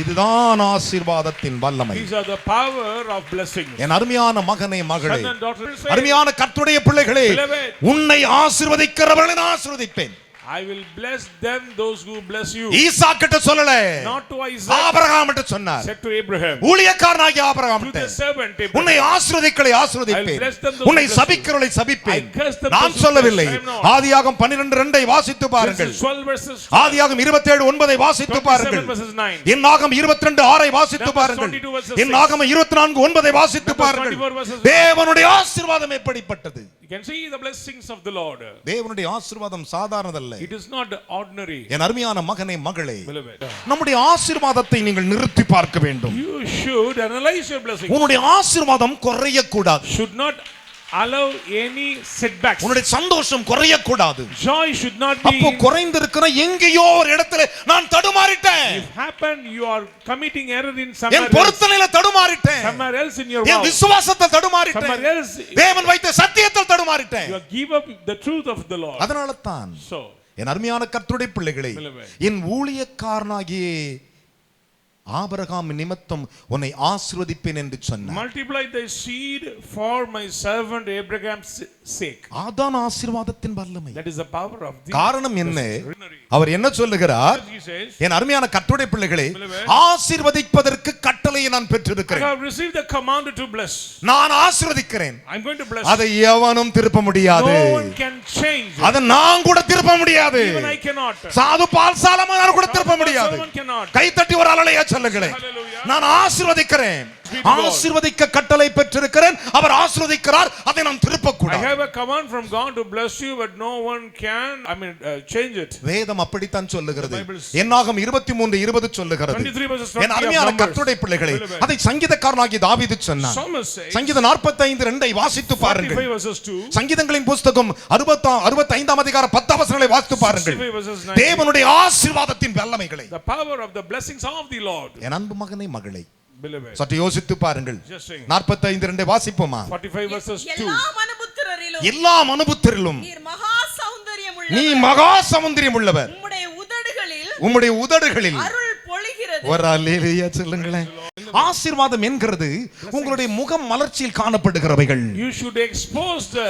இதுதான் ஆசீர்வாதத்தின் வல்லமை. These are the power of blessings. என் அருமையான மகனே மகளே, Son and daughter, say, அருமையான கர்த்தருடைய பிள்ளைகளே, Beloved. உன்னை ஆசீர்வதிக்கிறவர்களை நான் ஆசீர்வதிப்பேன். I will bless them, those who bless you. ஈசாக்கிட்ட சொல்லல, Not to Isaac, ஆபிரகாமிட்ட சொன்னார். said to Abraham. ஊழியக்காரனாகிய To ஆபிரகாமிட்ட, the servant Abraham. உன்னை ஆசீர்வதிக்கிறவர்களை ஆசீர்வதிப்பேன், I'll bless them, those உன்னை who bless சபிக்கிறவர்களை சபிப்பேன். I curse them, நான் those who சொல்லவில்லை. bless. I am not. ஆதியாகமம் 12:2 வாசித்து பாருங்கள். Genesis 12 verses ஆதியாகமம் 27:9 வாசித்து 27 பாருங்கள். verses 9. என்னாகமம் 22:6 வாசித்து Numbers பாருங்கள். 22 verses 6. என்னாகமம் 24:9 வாசித்து Numbers பாருங்கள். 24 verses 6. தேவனுடைய ஆசீர்வாதம் எப்படிப்பட்டது? You can see the blessings of the Lord. தேவனுடைய ஆசீர்வாதம் சாதாரணதல்ல. It is not ordinary. என் அருமையான மகனே மகளே, Beloved. நம்முடைய ஆசீர்வாதத்தை நீங்கள் நிறுத்தி பார்க்க வேண்டும். You should analyze your blessings. உன்னுடைய ஆசீர்வாதம் குறைய கூடாது. Should not allow any setbacks. உன்னுடைய சந்தோஷம் குறைய கூடாது. Joy should not அப்போ be. குறைந்திருக்கிற எங்கேயோ ஒரு இடத்துல நான் தடுமாறிட்டேன். If happen, you are committing error in N somewhere else. பொருத்தனையில தடுமாறிட்டேன். Somewhere else in your N vow. விசுவாசத்தை தடுமாறிட்டேன். Somewhere else. தேவன் வைத்த சத்தியத்தில் தடுமாறிட்டேன். You give up the truth of the Lord. அதனால தான் So, என் அருமையான கர்த்தருடைய பிள்ளைகளே, Beloved. என் ஊழியக்காரனாகிய ஆபிரகாம் நிமித்தம் உன்னை ஆசீர்வதிப்பேன் என்று சொன்னார். multiply thy seed for my servant Abraham's sake. அதான் ஆசீர்வாதத்தின் வல்லமை. That is the power of the காரணம் என்ன? அவர் என்ன சொல்லுகிறார்? He says, என் அருமையான கர்த்தருடைய பிள்ளைகளே, Beloved. ஆசீர்வதிப்பதற்கு கட்டளையை நான் I பெற்றிருக்கிறேன். have received the command to bless. நான் ஆசீர்வதிக்கிறேன். I'm going to bless. அதை எவனும் திருப்ப முடியாது. No one can change. அதை நான் கூட திருப்ப முடியாது. Even I cannot. சாது பால் சாலமோனார் கூட திருப்ப முடியாது. Someone cannot. கை தட்டி ஒரு அலலையா சொல்லுங்களேன். Hallelujah. நான் ஆசீர்வதிக்கிறேன். ஆசீர்வதிக்க கட்டளை பெற்றிருக்கிறேன். அவர் ஆசீர்வதிக்கிறார். அதை நான் திருப்ப I கூடாது. have a command from God to bless you, but no one can, change it. வேதம் அப்படித்தான் சொல்லுகிறது. The Bible says- என்னாகும் 23:20 சொல்லுகிறது. 23 verses 20 என் of அருமையான Numbers. கர்த்தருடைய பிள்ளைகளே, Beloved. அதை சங்கீதக்காரனாகிய தாவீது சொன்னார். Psalmist says, சங்கீதம் 45:2 வாசித்து பாருங்கள். 45 verses 2, சங்கீதங்களின் புஸ்தகம் 65 அதிகாரம் 10 வசனங்களை வாசித்து பாருங்கள். 65 verses 9. தேவனுடைய ஆசீர்வாதத்தின் வல்லமைகளை. The power of the blessings of the Lord. என் அன்பு மகனே மகளே, Beloved. சற்று யோசித்து பாருங்கள். Just saying. 45:2 வாசிப்போமா? 45 verses 2. எல்லா மனுபுத்திரரிலும் எல்லா மனுபுத்திரிலும் நீர் மகா சௌந்தரியம் நீ உள்ளவர். மகா சமுத்திரம் உள்ளவர். உம்முடைய உம்முடைய உதடுகளில் உதடுகளில் அருள் பொழிகிறது. ஒரு அல்லேலூயா சொல்லுங்களேன். ஆசீர்வாதம் என்கிறது உங்களுடைய முகம் மலர்ச்சியில் காணப்படுகிறவைகள். You should expose the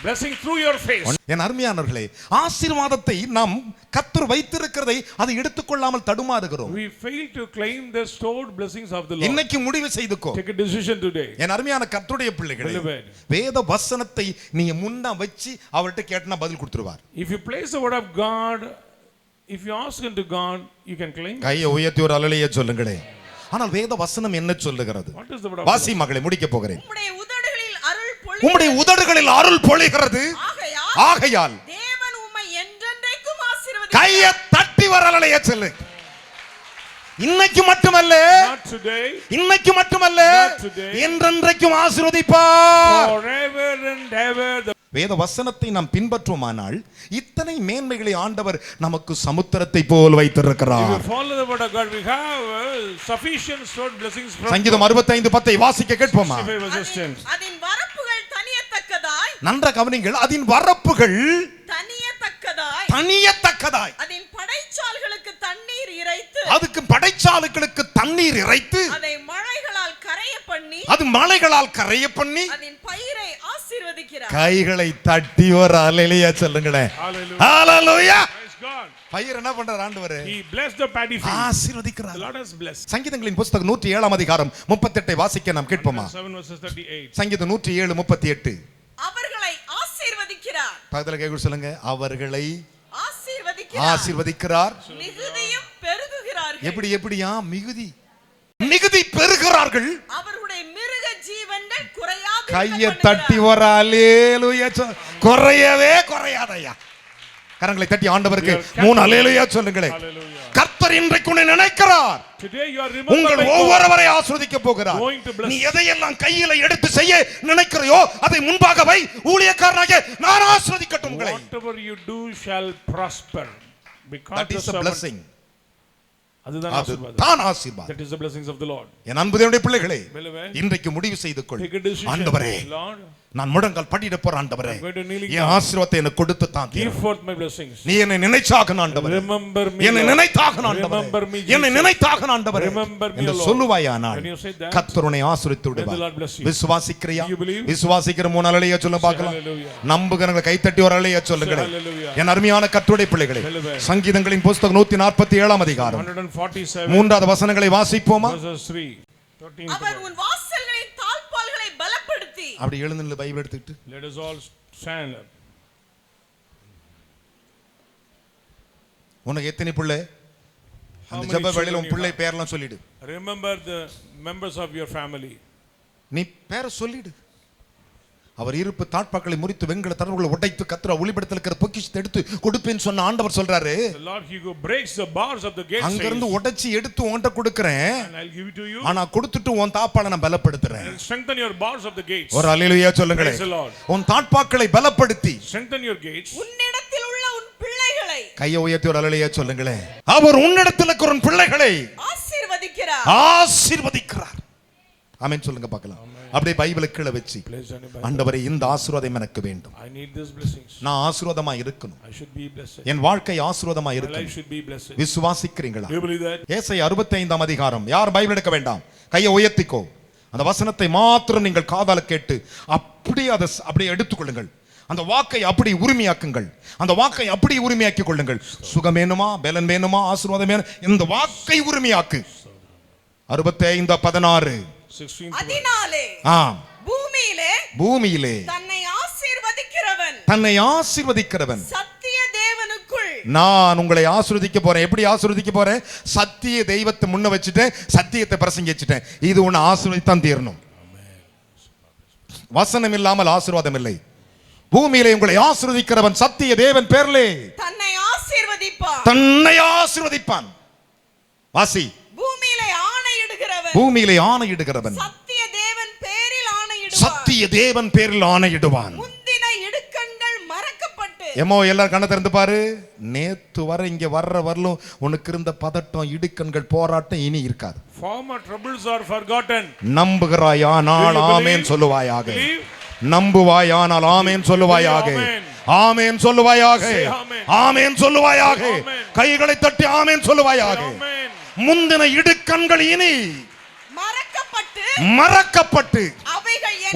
blessing through your face. என் அருமையானவர்களே, ஆசீர்வாதத்தை நாம் கர்த்தர் வைத்திருக்கிறதை அதை எடுத்துக்கொள்ளாமல் தடுமாறுகிறோம். We fail to claim the stored blessings of the Lord. இன்னைக்கு முடிவு செய்துக்கோ. Take a decision today. என் அருமையான கர்த்தருடைய பிள்ளைகளே, Beloved. வேத வசனத்தை நீங்க முன்ன வச்சு அவர்கிட்ட கேட்டனா பதில் கொடுத்துருவார். If you place the word of God, if you ask unto God, you can claim. கையை உயர்த்தி ஒரு அல்லேலூயா சொல்லுங்களே. ஆனால் வேத வசனம் என்ன சொல்லுகிறது? What is the word of God? வாசி மகளே, முடிக்க போகிறேன். உம்முடைய உதடுகளில் அருள் உம்முடைய பொழிகிறது. உதடுகளில் அருள் பொழிகிறது. ஆகையால் தேவன் உம்மை என்றென்றைக்கும் கையை ஆசீர்வதிப்பார். தட்டி ஒரு அல்லேலூயா சொல்லு. இன்னைக்கு மட்டுமல்ல, Not today, இன்னைக்கு மட்டுமல்ல, Not today. என்றென்றைக்கும் ஆசீர்வதிப்பார். forever and ever. வேத வசனத்தை நாம் பின்பற்றுமானால் இத்தனை மேன்மைகளை ஆண்டவர் நமக்கு சமுத்திரத்தை போல் If வைத்திருக்கிறார். you follow the word of God, we have sufficient stored blessings from சங்கீதம் 65:10 வாசிக்க கேட்போமா? 65 verses 10. அதன் வரப்புகள் தனியத்தக்கதாய் நன்ற கவனிங்கள். அதன் வரப்புகள் தனியத்தக்கதாய் தனியத்தக்கதாய், அதன் படைச்சால்களுக்கு தண்ணீர் இறைத்து அதுக்கு படைச்சாலுகளுக்கு தண்ணீர் இறைத்து, அதை மழைகளால் கரைய பண்ணி அது மலைகளால் கரைய பண்ணி, அதன் பயிரை ஆசீர்வதிக்கிறார். கைகளை தட்டி ஒரு அல்லேலூயா சொல்லுங்களேன். Hallelujah. ஹalleluya. Praise God. பயிர் என்ன பண்றார் ஆண்டவர்? He blessed the paddy field. The ஆசீர்வதிக்கிறார். Lord has blessed. சங்கீதங்களின் புத்தகம் 107 அதிகாரம் 38 வாசிக்க நாம் கேட்போமா? 7 verses 38. சங்கீதம் 107:38. அவர்களை ஆசீர்வதிக்கிறார். பக்கத்துல கேட்க சொல்லுங்க. அவர்களை ஆசீர்வதிக்கிறார். ஆசீர்வதிக்கிறார். மிகுதியும் பெருகுகிறார்கள். எப்படியா? மிகுதி பெறுகிறார்கள். அவருடைய மிருக ஜீவன்கள் குறையாது கையை தட்டி வர அல்லேலூயா குறையவே குறையாதையா. கரங்களை தட்டி ஆண்டவருக்கு 3 அல்லேலூயா சொல்லுங்களேன். Hallelujah. கர்த்தர் இன்றைக்கு உன்னை நினைக்கிறார். Today you are உங்கள் remembering ஒவ்வொருவரை ஆசீர்வதிக்க போகிறார். Going to bless. நீ எதையெல்லாம் கையில எடுத்து செய்ய நினைக்கிறையோ அதை முன்பாக வை. ஊழியக்காரனாக நான் ஆசீர்வதிக்கட்டும் உங்களை. whatever you do shall prosper because That is the a servant- blessing. அதுதான் ஆசீர்வாதம். தான் ஆசீர்வாதம். That is the blessings of the Lord. என் அன்பு தேவனுடைய பிள்ளைகளே, Beloved, இன்றைக்கு முடிவு செய்து கொள். take a decision. ஆண்டவரே, Lord, நான் முழங்கால் படியிட போற ஆண்டவரே, I'm going to kneel என் ஆசீர்வாதத்தை எனக்கு கொடுத்து தான் give தீரும். forth my blessings. நீ என்னை நினைச்சாக ஆண்டவரே, Remember me. என்னை Lord. நினைத்தாக Remember ஆண்டவரே, me, என்னை Jesus. நினைத்தாக ஆண்டவரே Remember me, என்று Lord. சொல்லுவாயானால் When you say that, கர்த்தர் உன்னை ஆசீர்வதித்து may the விடுவார். Lord bless you. விசுவாசிக்கிறியா? Do you believe? விசுவாசிக்கிற 3 அல்லேலூயா சொல்ல பார்க்கலாம். Hallelujah. நம்புகிறவங்க கைத்தட்டி ஒரு அல்லேலூயா சொல்லுங்களேன். Hallelujah. என் அருமையான கர்த்தருடைய பிள்ளைகளே, Beloved. சங்கீதங்களின் புத்தகம் 147 அதிகாரம் 147 3வது வசனங்களை வாசிப்போமா? verses 3. 13. அவர் உன் வாசல்களின் தாழ்பால்களை பலப்படுத்தி அப்படி எழுந்து நில்லு, பைபிள் எடுத்துக்கிட்டு. Let us all stand up. உனக்கு எத்தனை பிள்ளை? அந்த many ஜெப வேளையில children உன் you பிள்ளை have? பேர்லாம் சொல்லிடு. Remember the members of your family. நீ பேரை சொல்லிடு. அவர் இருப்பு தாட்பாக்களை முறித்து வெண்கல தரவுகளை உடைத்து கத்திர ஒளிபடத்தில் இருக்கிற பொக்கிஷத்தை எடுத்து கொடுப்பேன்னு சொன்ன ஆண்டவர் சொல்றாரு. The Lord he go breaks the bars of the gates. அங்கிருந்து உடைச்சி எடுத்து உன்கிட்ட கொடுக்கிறேன். And I'll give it to you. ஆனா கொடுத்துட்டு உன் தாப்பாளை நான் பலப்படுத்துறேன். And strengthen your bars of the gates. ஒரு அல்லேலூயா சொல்லுங்களேன். Praise the Lord. உன் தாட்பாக்களை பலப்படுத்தி Strengthen your gates. உன்னிடத்தில் உள்ள உன் பிள்ளைகளை கையை உயர்த்தி ஒரு அல்லேலூயா சொல்லுங்களேன். அவர் உன்னிடத்தில் இருக்கிற உன் பிள்ளைகளை ஆசீர்வதிக்கிறார். ஆசீர்வதிக்கிறார். ஆமென் சொல்லுங்க பார்க்கலாம். அப்படியே பைபிளை கீழே வச்சு, Place on your Bible. ஆண்டவரே இந்த ஆசீர்வாதம் எனக்கு வேண்டும். I need these blessings. நான் ஆசீர்வாதமா இருக்கணும். I should be blessed. என் வாழ்க்கை ஆசீர்வாதமா My life இருக்கணும். should be blessed. விசுவாசிக்கிறீங்களா? Do you believe that? ஏசாயா 65 அதிகாரம். யார் பைபிள் எடுக்க வேண்டாம், கையை உயர்த்திக்கோ. அந்த வசனத்தை மாத்திரம் நீங்கள் காதால கேட்டு அப்படியே எடுத்துக்கொள்ளுங்கள். அந்த வாக்கை அப்படி உரிமையாக்குங்கள். அந்த வாக்கை அப்படி உரிமையாக்கிக் கொள்ளுங்கள். சுகம் வேணுமா, பலன் வேணுமா, ஆசீர்வாதம் வேணும், இந்த வாக்கை உரிமையாக்கு. 65:16. 16th அதனாலே ஆம், பூமியிலே தன்னை ஆசீர்வதிக்கிறவன் சத்திய தேவனுக்குள் நான் உங்களை ஆசீர்வதிக்க போறேன். எப்படி ஆசீர்வதிக்க போறேன்? சத்திய தெய்வத்தை முன்ன வச்சுட்டேன், சத்தியத்தை பிரசங்கிச்சிட்டேன். இது உன்னை ஆசீர்வதித்தான் தீரணும். வசனம் இல்லாமல் ஆசீர்வாதம் இல்லை. பூமியிலே உங்களை ஆசீர்வதிக்கிறவன் சத்திய தேவன் பேர்லே தன்னை ஆசீர்வதிப்பான். வாசி. பூமியிலே ஆணையிடுகிறவன் சத்திய தேவன் பேரில் ஆணையிடுவான். எமோ எல்லாரும் கண்ணை திறந்து பாரு. நேத்து வர இங்க வர்ற வரலும் உனக்கு இருந்த பதட்டம், இடுக்கண்கள், போராட்டம் இனி இருக்காது. former troubles are forgotten. நம்புகிறாயானால் ஆமென் சொல்லுவாயாக. நம்புவாயானால் ஆமென் சொல்லுவாயாக. ஆமென் சொல்லுவாயாக. ஆமென் சொல்லுவாயாக. கைகளை தட்டி ஆமென் சொல்லுவாயாக. முந்தின இடுக்கண்கள் இனி மறக்கப்பட்டு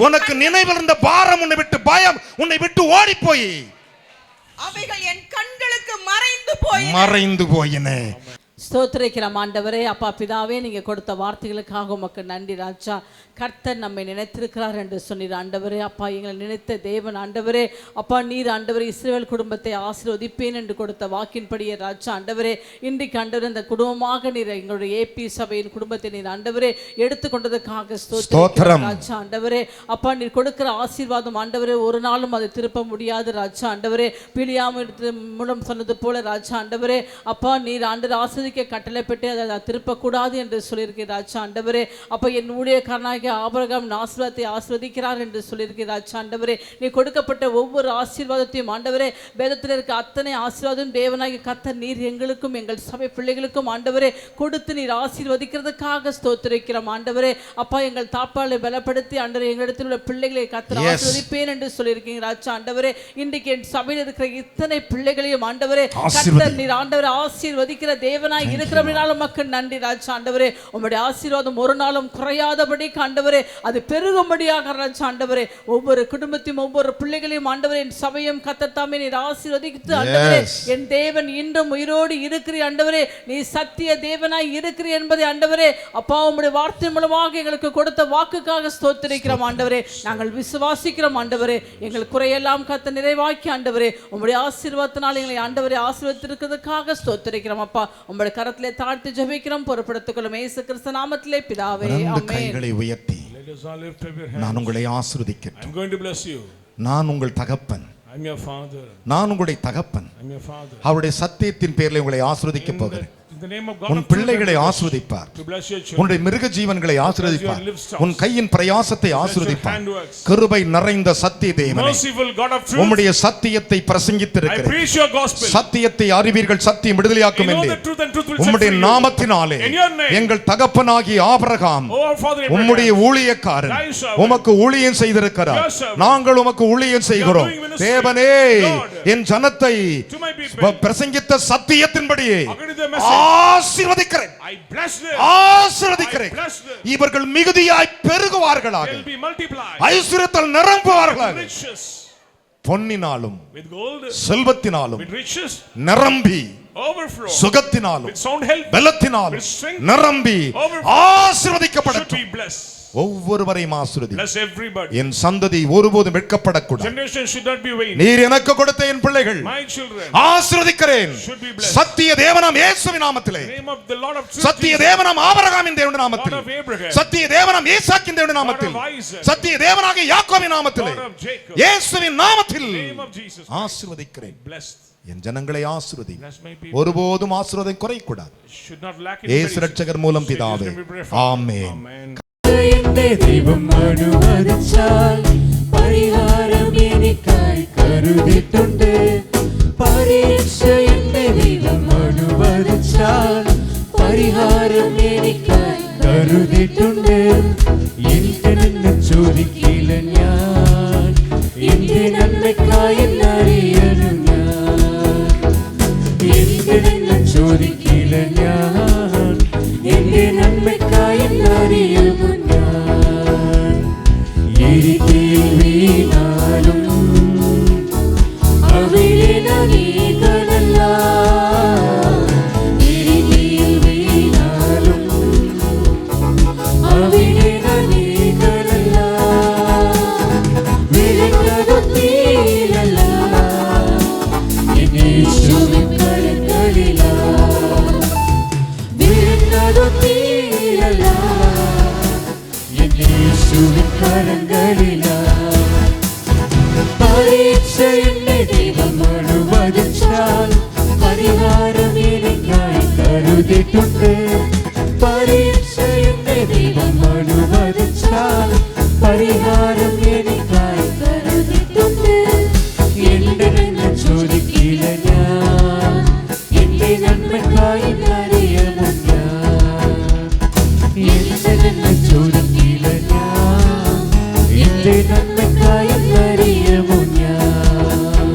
உனக்கு நினைவில் இருந்த பாரம் உன்னை விட்டு, பயம் உன்னை விட்டு ஓடி போய் அவைகள் என் கண்களுக்கு மறைந்து போயின. ஸ்தோத்திரிக்கிறோம் ஆண்டவரே. அப்பா பிதாவே, நீங்க கொடுத்த வார்த்தைகளுக்காக உமக்கு நன்றி ராஜா. கர்த்தர் நம்மை நினைத்திருக்கிறார் என்று சொன்னீர் ஆண்டவரே. அப்பா எங்களை நினைத்த தேவன் ஆண்டவரே. அப்பா நீர் ஆண்டவரே இஸ்ரவேல் குடும்பத்தை ஆசீர்வதிப்பேன் என்று கொடுத்த வாக்கின்படியே ராஜா ஆண்டவரே, இன்றைக்கு ஆண்டவரே இந்த குடும்பமாக நீர் எங்களுடைய ஏபி சபையின் குடும்பத்தை நீர் ஆண்டவரே எடுத்துக்கொண்டதுக்காக ஸ்தோத்திரம் ராஜா ஆண்டவரே. அப்பா நீர் கொடுக்கிற ஆசீர்வாதம் ஆண்டவரே ஒரு நாளும் அதை திருப்ப முடியாது ராஜா ஆண்டவரே. பிலியாம் மூலம் சொன்னது போல ராஜா ஆண்டவரே, அப்பா நீர் ஆண்டவர் ஆசீர்வதிக்க கட்டளைப்பட்டு அதை திருப்பக்கூடாது என்று சொல்லியிருக்கிறேன் ராஜா ஆண்டவரே. அப்ப என் ஊழியக்காரனாக தேவனாகிய ஆபிரகாம் ஆசீர்வாதத்தை ஆசீர்வதிக்கிறார் என்று சொல்லியிருக்கிறார் ஆண்டவரே. நீ கொடுக்கப்பட்ட ஒவ்வொரு ஆசீர்வாதத்தையும் ஆண்டவரே, வேதத்தில் இருக்க அத்தனை ஆசீர்வாதம் தேவனாகிய கர்த்தர் நீர் எங்களுக்கும் எங்கள் சபை பிள்ளைகளுக்கும் ஆண்டவரே கொடுத்து நீர் ஆசீர்வதிக்கிறதுக்காக ஸ்தோத்திரிக்கிறோம் ஆண்டவரே. அப்பா, எங்கள் தாப்பாளை பலப்படுத்தி ஆண்டவரே எங்களிடத்தில் உள்ள பிள்ளைகளை கர்த்தர் ஆசீர்வதிப்பேன் என்று சொல்லியிருக்கீங்க ராஜா ஆண்டவரே. இன்றைக்கு என் சபையில் இருக்கிற இத்தனை பிள்ளைகளையும் ஆண்டவரே கர்த்தர் நீர் ஆண்டவரே ஆசீர்வதிக்கிற தேவனாய் இருக்கிறபடினாலும் மக்கள் நன்றி ராஜா ஆண்டவரே. உம்முடைய ஆசீர்வாதம் ஒரு நாளும் குறையாதபடி ஆண்டவரே அது பெருகும்படியாக ராஜா ஆண்டவரே ஒவ்வொரு குடும்பத்தையும் ஒவ்வொரு பிள்ளைகளையும் ஆண்டவரே என் சபையும் கர்த்தர் தாமே நீர் ஆசீர்வதித்து ஆண்டவரே என் தேவன் இன்றும் உயிரோடு இருக்கிற ஆண்டவரே, நீ சத்திய தேவனாய் இருக்கிற என்பதை ஆண்டவரே அப்பா உம்முடைய வார்த்தை மூலமாக எங்களுக்கு கொடுத்த வாக்குக்காக ஸ்தோத்திரிக்கிறோம் ஆண்டவரே. நாங்கள் விசுவாசிக்கிறோம் ஆண்டவரே, எங்கள் குறையெல்லாம் கர்த்தர் நிறைவாக்கி ஆண்டவரே உம்முடைய ஆசீர்வாதத்தினால் எங்களை ஆண்டவரே ஆசீர்வதித்திருக்கிறதுக்காக ஸ்தோத்திரிக்கிறோம் அப்பா. உம்முடைய கரத்திலே தாழ்த்தி ஜெபிக்கிறோம், பொறுப்படுத்திக் கொள்ளும் இயேசு கிறிஸ்து நாமத்திலே பிதாவே ஆமென். கைகளை உயர்த்தி Let us all lift up your hands. நான் உங்களை ஆசீர்வதிக்கிறேன். I'm going to bless you. நான் உங்கள் தகப்பன், I'm your father. நான் உங்களுடைய தகப்பன். I'm your father. அவருடைய சத்தியத்தின் பேரில் உங்களை ஆசீர்வதிக்க போகிறேன். In the name of God உன் of truth, பிள்ளைகளை ஆசீர்வதிப்பார், to bless your children. உன்னுடைய மிருக ஜீவன்களை ஆசீர்வதிப்பார், உன் கையின் பிரயாசத்தை ஆசீர்வதிப்பார். கிருபை நிறைந்த சத்திய தேவனே, Merciful God of truth, உம்முடைய சத்தியத்தை I பிரசங்கித்திருக்கிறேன். preach your gospel. சத்தியத்தை அறிவீர்கள், சத்தியம் விடுதலையாக்கும் You know என்று the truth and truth will set உம்முடைய free you. நாமத்தினாலே In your name. எங்கள் தகப்பனாகிய ஆபிரகாம் Oh, our father உம்முடைய Abraham, ஊழியக்காரன் thy servant, உமக்கு ஊழியம் செய்திருக்கிறார். your servant, நாங்கள் உமக்கு ஊழியம் செய்கிறோம். doing ministry. தேவனே, Lord, என் ஜனத்தை to my people, பிரசங்கித்த சத்தியத்தின்படியே according to the message, ஆசீர்வதிக்கிறேன், I bless them. ஆசீர்வதிக்கிறேன். I bless them. இவர்கள் மிகுதியாய் பெருகுவார்களாக, They'll be multiplied. ஐஸ்வரியத்தால் நிரம்புவார்களாக, Riches பொன்னினாலும் with gold, செல்வத்தினாலும் with riches, நிரம்பி, overflow, சுகத்தினாலும் with sound health, பலத்தினாலும் with strength, நிரம்பி overflow, ஆசீர்வதிக்கப்படட்டும். should be blessed. ஒவ்வொருவரையும் ஆசீர்வதி. Bless everybody. என் சந்ததி ஒருபோதும் வெட்கப்படக்கூடாது. Generation should not be vain. நீர் எனக்கு கொடுத்த என் பிள்ளைகள் My children ஆசீர்வதிக்கிறேன். should be blessed. சத்திய தேவனாம் இயேசுவின் நாமத்திலே, In the name of the Lord of truth, Sathya Jesus, தேவனாம் ஆபிரகாமின் தேவனுடைய நாமத்திலே, God of Abraham, சத்திய தேவனாம் ஈசாக்கின் தேவனுடைய நாமத்தில், God of Isaac, சத்திய தேவனாகிய யாக்கோபின் நாமத்திலே, God of Jacob, இயேசுவின் நாமத்தில் in the name of Jesus Christ, ஆசீர்வதிக்கிறேன். blessed. people. என் ஜனங்களை ஆசீர்வதி. Bless my people. ஒருபோதும் ஆசீர்வாதம் குறையக்கூடாது. Should not lack in இயேசு grace. ரட்சகர் மூலம் பிதாவே, Jesus, we pray. Amen. Amen. എന്റെ ദൈവം അനുവദിച്ചാൽ പരിഹാരം എനിക്കായി കരുതിയിട്ടുണ്ട്. പരീക്ഷ എന്റെ ദൈവം അനുവദിച്ചാൽ പരിഹാരം എനിക്കായി കരുതിയിട്ടുണ്ട്. എന്തിനെന്ന് ചോദിക്കില്ല ഞാൻ, എന്റെ നന്മയ്ക്കായി എന്നറിയണം ഞാൻ. എന്തിനെന്ന് ചോദിക്കില്ല ഞാൻ, എന്റെ നന്മയ്ക്കായി എന്നറിയുന്നു ഞാൻ. എരികയിൽ വീണാലും അവിടെ നദികളല്ല, എരികയിൽ വീണാലും അവിടെ നദികളല്ല, വിളഞ്ഞതു തീരല്ല, യേശുവിൻ കരങ്ങളിലാ. വിളഞ്ഞതു തീരല്ല, യേശുവിൻ കരങ്ങളിലാ. പരീക്ഷ എന്നെ ദൈവം അനുവദിച്ചാൽ പരിഹാരം എനിക്കായി കരുതിയിട്ടുണ്ട്. പരീക്ഷ എന്നെ ദൈവം അനുവദിച്ചാൽ പരിഹാരം എനിക്കായി കരുതിയിട്ടുണ്ട്. എന്റെ നന്മ ചോദിക്കില്ല ഞാൻ, എന്റെ നന്മയ്ക്കായി അറിയാമോ ഞാൻ. എന്റെ നന്മ ചോദിക്കില്ല ഞാൻ, എന്റെ നന്മയ്ക്കായി അറിയാമോ ഞാൻ.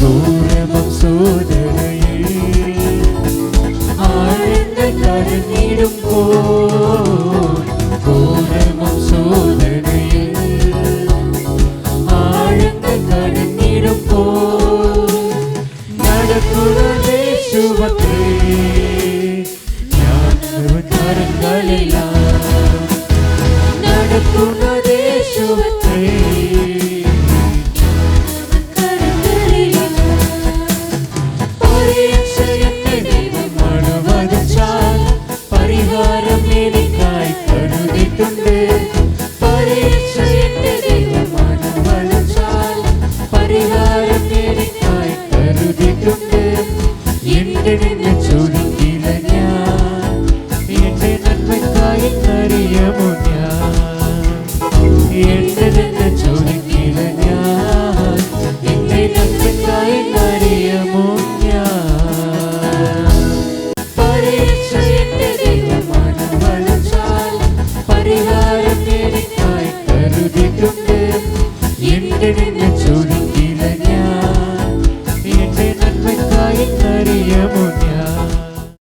ഘോരമം സോദരയിൽ ആഴങ്ങൾ കരഞ്ഞിടുമ്പോൾ, ഘോരമം സോദരയിൽ ആഴങ്ങൾ കരഞ്ഞിടുമ്പോൾ, നടക്കുന്നത് യേശുവത്രേ, ഞാൻ കരങ്ങളിലാണ്. നടക്കുന്നത് യേശുവത്രേ, പരീക്ഷ എന്നെ ദൈവം അനുവദിച്ചാൽ പരിഹാരം എനിക്കായി കരുതിയിട്ടുണ്ട്. പരീക്ഷ എന്നെ ദൈവം അനുവദിച്ചാൽ പരിഹാരം എനിക്കായി കരുതിയിട്ടുണ്ട്. എന്റെ നന്മ ചോദിക്കില്ല ഞാൻ, എന്റെ നന്മയ്ക്കായി അറിയാമോ ഞാൻ. தகடன